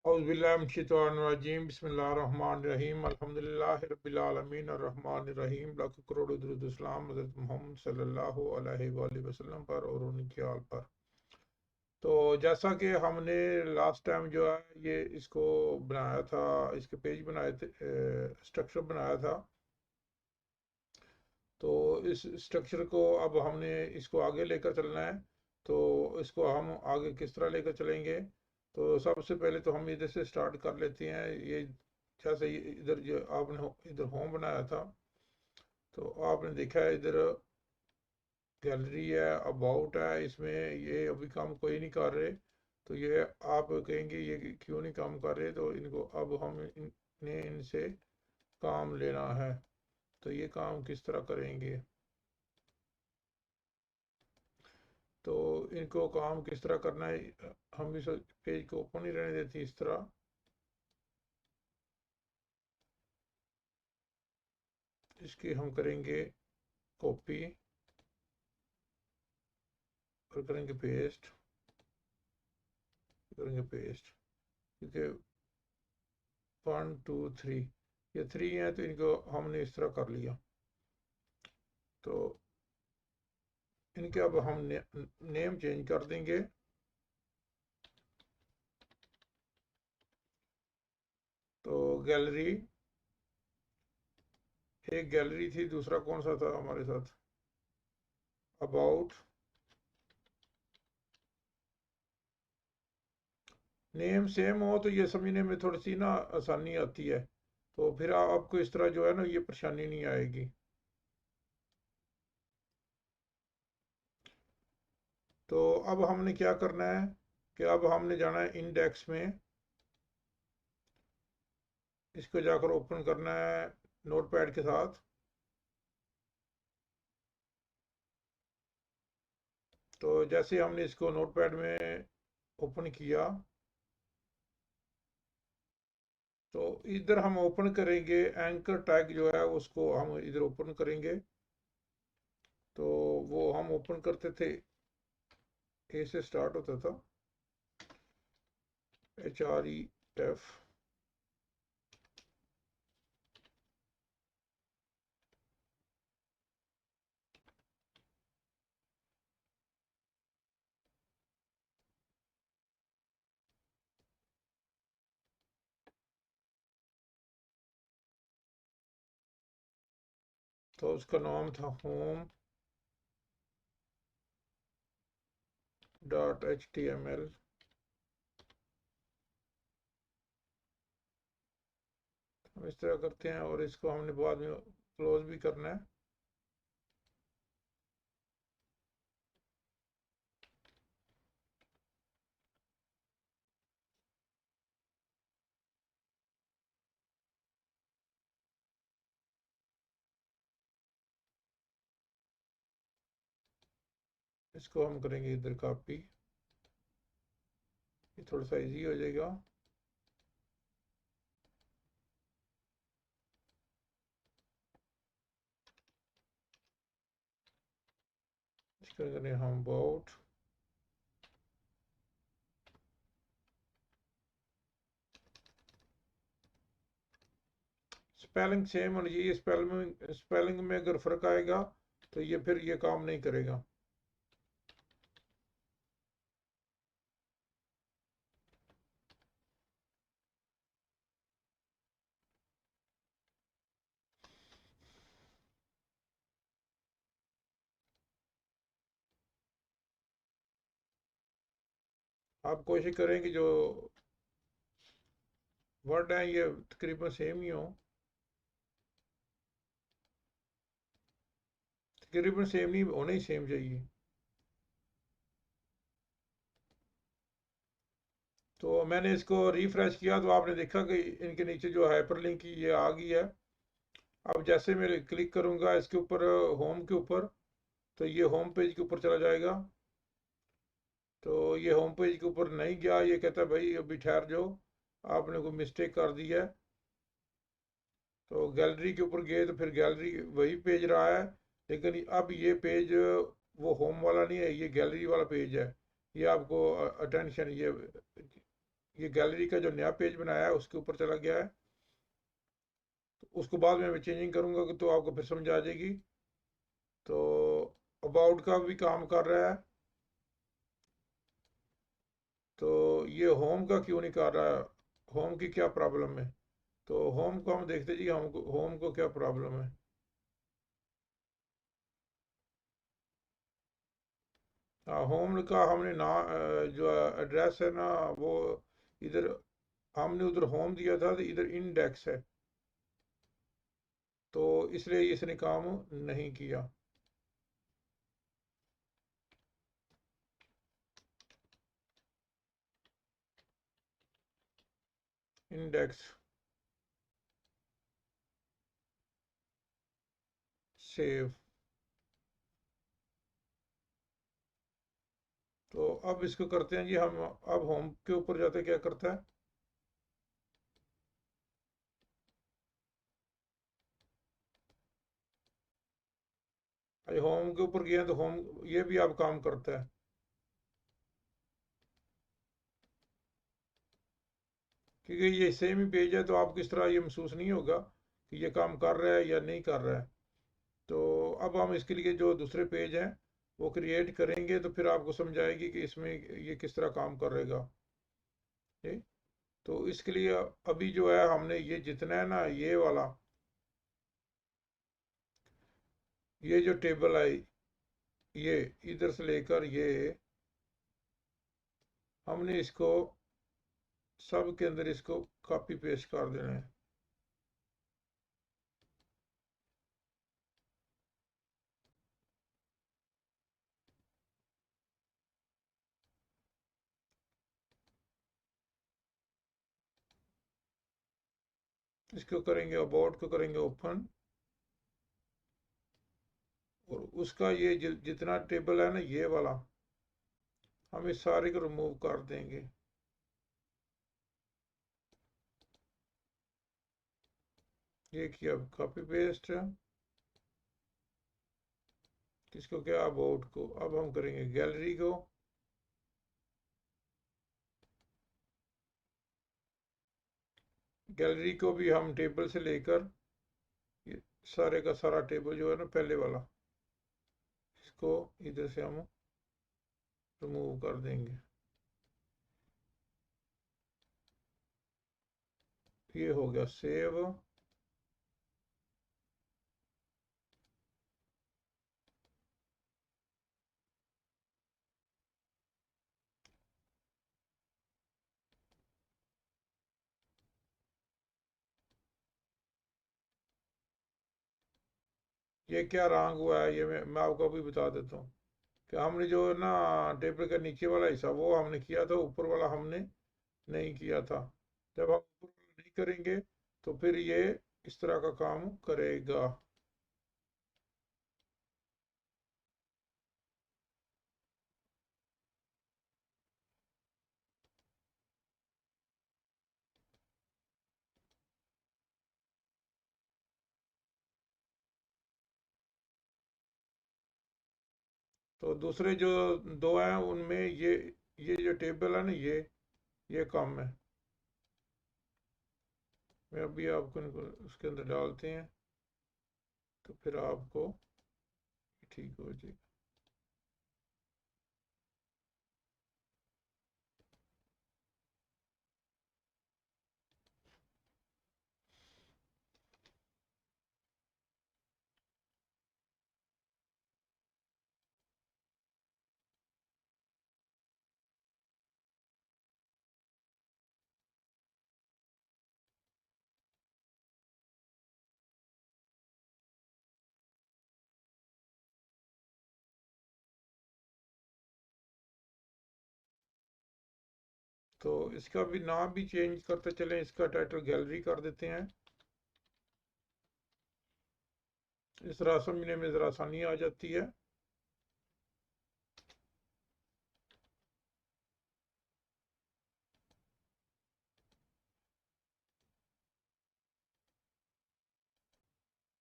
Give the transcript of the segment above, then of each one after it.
औज़ुबिल्लाहिमिनश्शैतानिर्रजीम बिस्मिल्लाहिर्रहमानिर्रहीम अल्हम्दुलिल्लाहि रब्बिल आलमीन अर्रहमानिर्रहीम लाख करोड़ दुरूद सलाम हज़रत मोहम्मद सल्लल्लाहु अलैहि वसल्लम पर और उनके आल पर। तो जैसा कि हमने लास्ट टाइम जो है ये इसको बनाया था, इसके पेज बनाए थे, स्ट्रक्चर बनाया था। तो इस स्ट्रक्चर को अब हमने इसको आगे लेकर चलना है। तो इसको हम आगे किस तरह लेकर चलेंगे? तो सबसे पहले तो हम इधर से स्टार्ट कर लेते हैं। ये जैसे इधर जो आपने इधर होम बनाया था, तो आपने देखा है इधर गैलरी है, अबाउट है, इसमें ये अभी काम कोई नहीं कर रहे। तो ये आप कहेंगे ये क्यों नहीं काम कर रहे? तो इनको अब हम इन्हें इनसे काम लेना है। तो ये काम किस तरह करेंगे? तो इनको काम किस तरह करना है? हम इस पेज को ओपन ही रहने देते इस तरह। इसकी हम करेंगे कॉपी और करेंगे पेस्ट, क्योंकि 1 2 3 ये 3 हैं, तो इनको हमने इस तरह कर लिया। तो इनके अब हम नेम चेंज कर देंगे। तो गैलरी, एक गैलरी थी, दूसरा कौन सा था हमारे साथ? अबाउट। नेम सेम हो तो ये समझने में थोड़ी सी ना आसानी आती है। तो फिर आपको इस तरह जो है ना ये परेशानी नहीं आएगी। तो अब हमने क्या करना है कि अब हमने जाना है इंडेक्स में। इसको जाकर ओपन करना है नोटपैड के साथ। तो जैसे हमने इसको नोटपैड में ओपन किया, तो इधर हम ओपन करेंगे एंकर टैग जो है उसको हम इधर ओपन करेंगे। तो वो हम ओपन करते थे, ए से स्टार्ट होता था, HREF। तो उसका नाम था home.html। हम इस तरह करते हैं और इसको हमने बाद में क्लोज भी करना है। इसको हम करेंगे इधर कॉपी, ये थोड़ा सा इजी हो जाएगा। इसको करें हम अबाउट। स्पेलिंग सेम होनी चाहिए। स्पेलिंग में अगर फर्क आएगा तो ये फिर ये काम नहीं करेगा। आप कोशिश करें कि जो वर्ड हैं ये तकरीबन सेम ही हो, तकरीबन सेम नहीं होने ही सेम चाहिए। तो मैंने इसको रिफ्रेश किया तो आपने देखा कि इनके नीचे जो हाइपरलिंक की ये आ गई है। अब जैसे मैं क्लिक करूंगा इसके ऊपर, होम के ऊपर, तो ये होम पेज के ऊपर चला जाएगा। तो ये होम पेज के ऊपर नहीं गया, ये कहता है भाई अभी ठहर जाओ, आपने कोई मिस्टेक कर दी है। तो गैलरी के ऊपर गए तो फिर गैलरी वही पेज रहा है, लेकिन अब ये पेज वो होम वाला नहीं है, ये गैलरी वाला पेज है। ये आपको अटेंशन, ये ये गैलरी का जो नया पेज बनाया है उसके ऊपर चला गया है। तो उसको बाद में मैं चेंजिंग करूँगा तो आपको फिर समझ आ जाएगी। तो अबाउट का भी काम कर रहा है। तो ये होम का क्यों नहीं कर रहा है, होम की क्या प्रॉब्लम है? तो होम को हम देखते जी, होम को क्या प्रॉब्लम है। हाँ, होम का हमने ना जो एड्रेस है ना वो इधर, हमने उधर होम दिया था तो इधर इंडेक्स है, तो इसलिए इसने काम नहीं किया। Index save. तो अब इसको करते हैं जी हम, अब होम के ऊपर जाते क्या करता है। अरे होम के ऊपर गए तो होम ये भी अब काम करता है। क्योंकि ये सेम ही पेज है तो आपको इस तरह ये महसूस नहीं होगा कि ये काम कर रहा है या नहीं कर रहा है। तो अब हम इसके लिए जो दूसरे पेज हैं वो क्रिएट करेंगे तो फिर आपको समझ आएगी कि इसमें ये किस तरह काम करेगा। ठीक। तो इसके लिए अभी जो है हमने ये जितना है ना ये वाला, ये जो टेबल है, ये इधर से लेकर ये हमने इसको सब के अंदर इसको कॉपी पेस्ट कर देना है। इसको करेंगे अबाउट को करेंगे ओपन, और उसका ये जितना टेबल है ना ये वाला हम इस सारे को रिमूव कर देंगे। ये किया कॉपी पेस्ट। किसको क्या, अबाउट को। अब हम करेंगे गैलरी को। गैलरी को भी हम टेबल से लेकर ये सारे का सारा टेबल जो है ना पहले वाला, इसको इधर से हम रिमूव कर देंगे। ये हो गया सेव। ये क्या रंग हुआ है ये मैं आपको अभी बता देता हूँ कि हमने जो है ना टेबल का नीचे वाला हिस्सा वो हमने किया था, ऊपर वाला हमने नहीं किया था। जब हम ऊपर वाला नहीं करेंगे तो फिर ये इस तरह का काम करेगा। तो दूसरे जो दो हैं उनमें ये जो टेबल है ना ये कम है। मैं अभी आपको इनको उसके अंदर डालते हैं तो फिर आपको ठीक हो जाएगा। तो इसका भी नाम भी चेंज करते चलें, इसका टाइटल गैलरी कर देते हैं। इस तरह समझने में ज़रा आसानी आ जाती है।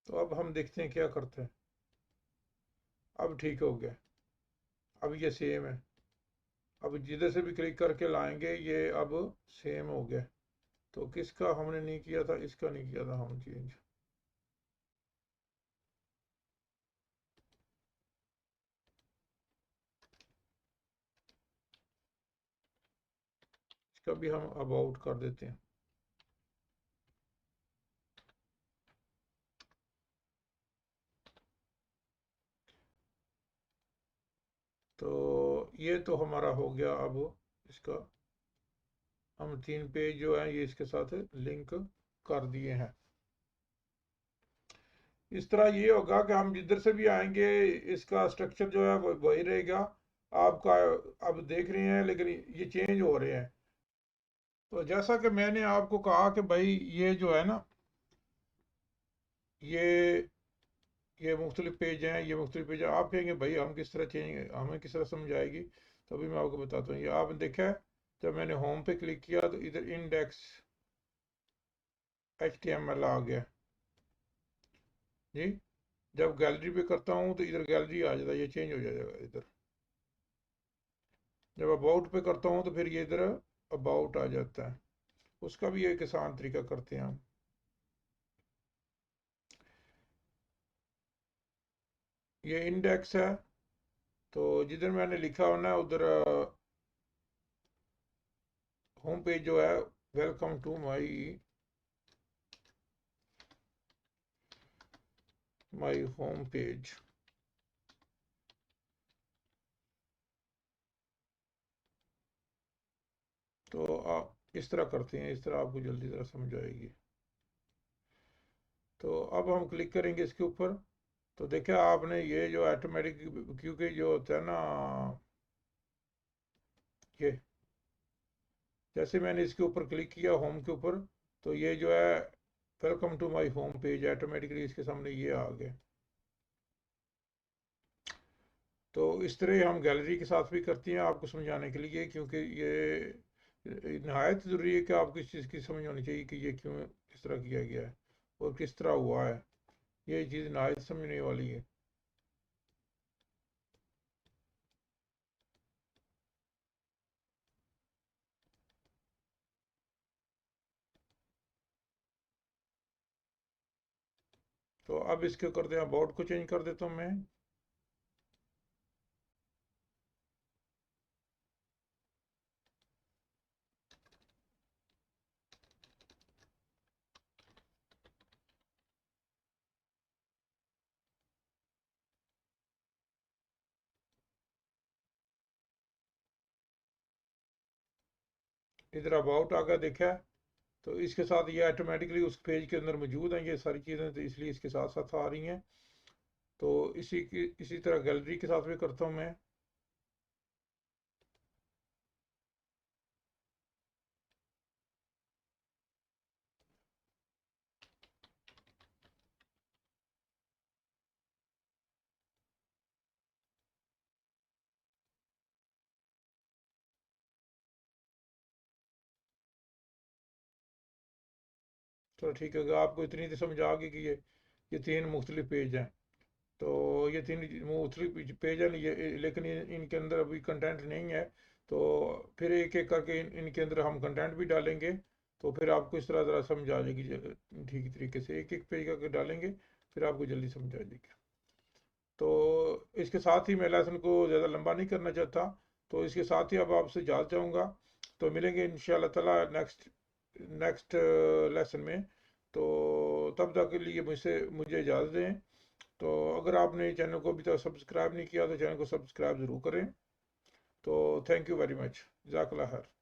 तो अब हम देखते हैं क्या करते हैं। अब ठीक हो गया, अब ये सेम है। अब जिधर से भी क्लिक करके लाएंगे ये अब सेम हो गया। तो किसका हमने नहीं किया था, इसका नहीं किया था हम चेंज। इसका भी हम अबाउट कर देते हैं। तो ये तो हमारा हो गया। अब इसका हम 3 पेज जो है ये इसके साथ लिंक कर दिए हैं। इस तरह ये होगा कि हम जिधर से भी आएंगे इसका स्ट्रक्चर जो है वो वही रहेगा आपका। अब देख रहे हैं लेकिन ये चेंज हो रहे हैं। तो जैसा कि मैंने आपको कहा कि भाई ये जो है ना, ये ये मुख्तलिफ पेज हैं, ये मुख्तलिफ पेज हैं। आप कहेंगे भाई हम किस तरह चेंज, हमें किस तरह समझ आएगी। तो अभी मैं आपको बताता हूँ। ये आपने देखा है, जब मैंने होम पे क्लिक किया तो इधर इंडेक्स HTML आ गया जी। जब गैलरी पे करता हूँ तो इधर गैलरी आ जाता है, ये चेंज हो जाएगा इधर। जब अबाउट पे करता हूँ तो फिर ये इधर अबाउट आ जाता है। उसका भी एक आसान तरीका करते हैं हम। ये इंडेक्स है, तो जिधर मैंने लिखा होना है उधर होम पेज जो है, welcome to my home page. तो आप इस तरह करते हैं, इस तरह आपको जल्दी तरह समझ आएगी। तो अब हम क्लिक करेंगे इसके ऊपर। तो देखा आपने ये जो ऑटोमेटिक, क्योंकि जो होता है ना, ये जैसे मैंने इसके ऊपर क्लिक किया होम के ऊपर, तो ये जो है welcome to my home page automatically इसके सामने ये आ गया। तो इस तरह हम गैलरी के साथ भी करते हैं आपको समझाने के लिए, क्योंकि ये नहायत ज़रूरी है कि आपको इस चीज़ की समझ होनी चाहिए कि ये क्यों इस तरह किया गया है और किस तरह हुआ है। ये चीज़ नहायत समझने वाली है। तो अब इसके करते हैं, अबाउट को चेंज कर देता हूँ मैं। इधर अबाउट आ गया, देखा है। तो इसके साथ ये ऑटोमेटिकली उस पेज के अंदर मौजूद हैं ये सारी चीज़ें, तो इसलिए इसके साथ साथ आ रही हैं। तो इसी तरह गैलरी के साथ भी करता हूँ मैं। चलो ठीक है, अगर आपको इतनी तो समझ आ गई कि ये 3 मुख्तलिफ पेज हैं। तो ये 3 मुख्तलिफ पेज हैं ये, लेकिन इनके अंदर अभी कंटेंट नहीं है। तो फिर एक एक करके इनके अंदर हम कंटेंट भी डालेंगे। तो फिर आपको इस तरह ज़रा समझ आ जाएगी ठीक तरीके से, एक एक पेज करके डालेंगे, फिर आपको जल्दी समझ आ जाएगी। तो इसके साथ ही मैं लेसन को ज़्यादा लंबा नहीं करना चाहता। तो इसके साथ ही अब आपसे इजाज़त चाहूँगा। तो मिलेंगे इंशाल्लाह ताला नेक्स्ट नेक्स्ट लेसन में। तो तब तक के लिए मुझे इजाज़त दें। तो अगर आपने चैनल को अभी तक सब्सक्राइब नहीं किया तो चैनल को सब्सक्राइब ज़रूर करें। तो थैंक यू वेरी मच। जज़ाकल्लाह खैर।